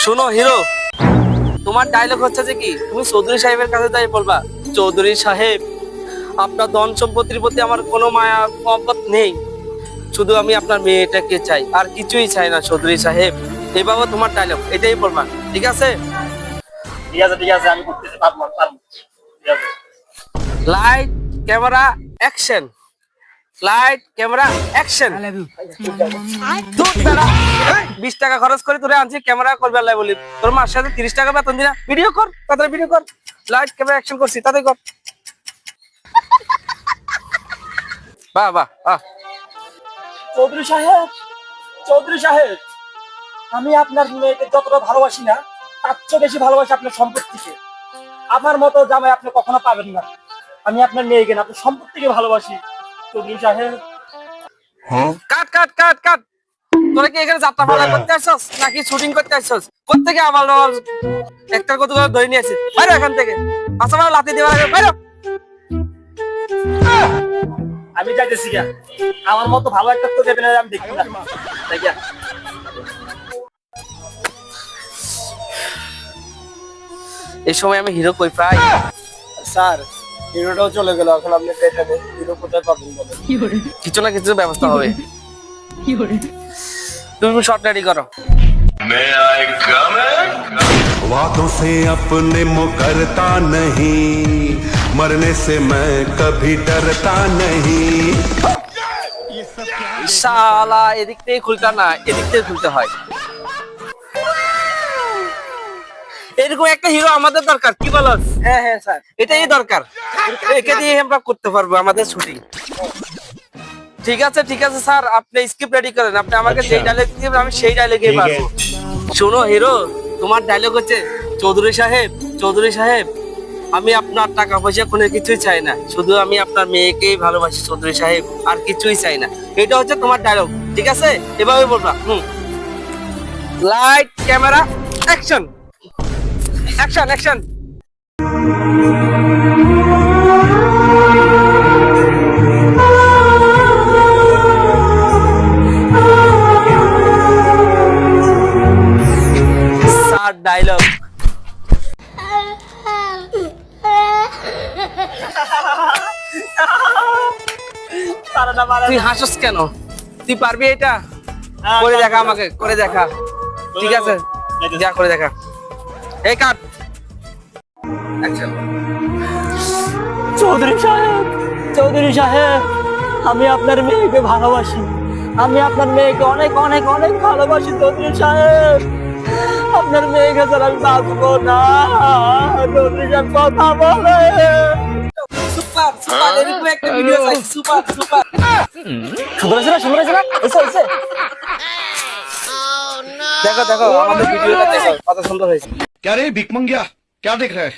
শোনো হিরো, তোমার ডায়লগ হচ্ছে যে কি তুমি চৌধুরী সাহেবের কাছে যাই বলবা, চৌধুরী সাহেব আপনার ধন সম্পত্তির প্রতি আমার কোনো মায়া মহব্বত নেই, শুধু আমি আপনার মেয়েটাকে চাই, আর কিছুই চাই না চৌধুরী সাহেব। এইভাবে তোমার ডায়লগ এটাই বলবা, ঠিক আছে? ঠিক আছে ঠিক আছে, আমি করতেছি, পারবো পারবো। ঠিক আছে। Light camera action, light camera action. 20 টাকা খরচ করে তোরে আনছি, ক্যামেরা করবে আল্লাহ বলি, তোর মার সাথে 30 টাকা বেতন দিনা, ভিডিও কর তাড়াতাড়ি, ভিডিও কর। লাইট ক্যামেরা অ্যাকশন করছি, তাড়াতাড়ি কর। বাহ বাহ বাহ। চৌধুরী সাহেব, চৌধুরী সাহেব, আমি আপনার মেয়েকে যতটা ভালোবাসি না, তার চেয়ে বেশি ভালোবাসি আপনার সম্পত্তিকে। আমার মতো জামাই আপনি কখনো পাবেন না। আমি আপনার মেয়েকে না, আপনার সম্পত্তিকে ভালোবাসি চৌধুরী সাহেব। কাট কাট কাট কাট। তোরা কি এখানে যাত্রা পালা করতে আসছস নাকি শুটিং করতে আসছস? কোত্থেকে আবার একটা কত করে ধরে নিয়ে আসছিস? বাইরে এখান থেকে, আচ্ছা মানে লাথি দেওয়ার আগে বাইরে। আমি যাইতেছি গা, আমার মতো ভালো একটা তো দেবেন আমি দেখি না। তাই গা। এই সময় আমি হিরো কই পাই? স্যার, হিরোটাও চলে গেল, এখন আপনি পেটে নেই, হিরো কোথায় পাবেন বলেন? কিছু না কিছু ব্যবস্থা হবে। তুমি শর্ট রেডি করো। May I come in? वादों से अपने मुकरता नहीं, मरने से मैं कभी डरता नहीं। শালা এদিক থেকে খুলতে না, এদিক থেকে খুলতে হয়। এরকম একটা হিরো আমাদের দরকার, কি বলো? হ্যাঁ হ্যাঁ স্যার, এটাই দরকার, একে দিয়ে আমরা করতে পারবো আমাদের শুটিং। ঠিক আছে ঠিক আছে স্যার, আপনি স্ক্রিপ্ট রেডি করেন, আপনি আমাকে যেই ডায়লগ দিবেন আমি সেই ডায়লগেই পারবো। শোনো হিরো, তোমার ডায়লগ হচ্ছে চৌধুরী সাহেব, চৌধুরী সাহেব আমি আপনার টাকা পয়সা কোনো কিছুই চাই না, শুধু আমি আপনার মেয়েকেই ভালোবাসি চৌধুরী সাহেব, আর কিছুই চাই না। এটা হচ্ছে তোমার ডায়লগ, ঠিক আছে? এভাবে বলবা। Light camera action, action action. Sir dialogue. তুই হাসস কেন? তুই পারবি এটা? করে দেখা, আমাকে করে দেখা। ঠিক আছে, যা করে দেখা। এই কাট অ্যাকশন। চৌধুরী সাহেব, চৌধুরী সাহেব, আমি আপনার মেয়েকে ভালোবাসি, আমি আপনার মেয়েকে অনেক অনেক অনেক ভালোবাসি চৌধুরী সাহেব। আপনার মেয়েকে ছাড়া আমি বাঁচবো না। চৌধুরী সাহেব কথা বলে। সুপার সুপার, এরকম একটা ভিডিও চাই, সুপার সুপার। সুন্দর আছে না, সুন্দর আছে না? এসে এসে দেখো দেখো আমাদের ভিডিওটা দেখো, কত সুন্দর হয়েছে। क्या रे भिक मंगिया, क्या देख रहा है?